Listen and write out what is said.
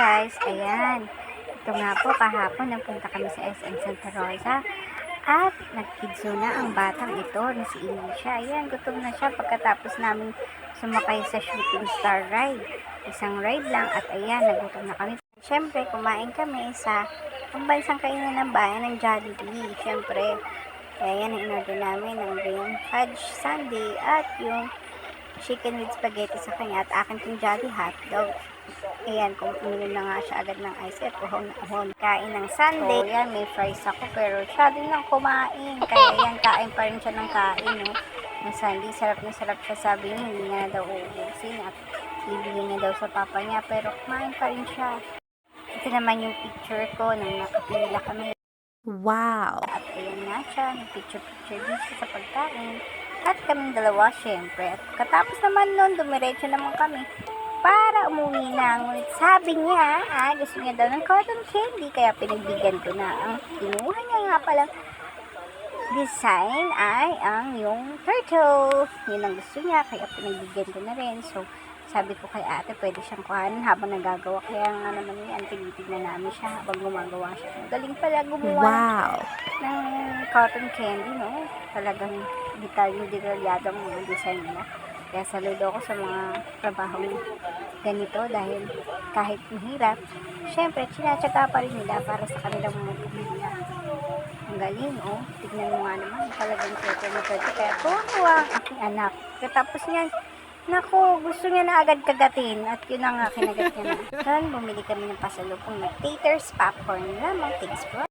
guys, ayan. Ito nga po, kahapon nagpunta kami sa SM Santa Rosa at nagkidso na ang batang ito na si Alicia. Ayan, gutom na siya pagkatapos namin sumakay sa Shooting Star Ride. Isang ride lang at ayan, nagutom na kami. Siyempre, kumain kami sa pambansang kainan ng bayan ng Jollibee. Siyempre, ayan ang in-order namin ng green fudge sundae at yung chicken with spaghetti sa kanya at akin pong Jolly hotdog. Ayan, kung uminom na nga siya agad ng ice at uhon kain ng sundae. Ayan, may fries ako pero siya din lang kumain. Kaya ayan, kain pa rin siya ng kain, no? Ng sundae, sarap na sarap siya. Sabi niya, hindi na daw uubusin at ibigay niya daw sa papa niya. Pero kumain pa rin siya. Ito naman yung picture ko nung nakapila kami. Wow! At ayan nga siya, nag-picture din siya sa pagkain. At kaming dalawa, syempre. At katapos naman nun, dumiretso naman kami para umuwi na. Ngunit sabi niya, gusto niya daw ng cotton candy. Kaya pinagbigyan ko na. Ang kinuha niya nga palang design ay ang yung turtle. Yun ang gusto niya, kaya pinagbigyan ko na rin. So, sabi ko kay ate, pwede siyang kuhanin habang nagagawa. Kaya nga naman yan, tinitignan namin siya habang gumagawa siya. Galing pala gumawa Wow! ng cotton candy, no? Talagang detalyado ang mga design nila. Kaya saludo ako sa mga trabaho ganito dahil kahit mahirap, syempre, sinatsaga pa rin nila para sa kanilang mga pamilya. Ang galing, oh. Tignan mo nga naman, talagang turtle. Kaya tuwa ang aking anak. Katapos niyan, naku, gusto niya na agad kagatin at yun ang kinagat niya na. Then, bumili kami ng pasalubong na taters, popcorn lamang, thanks for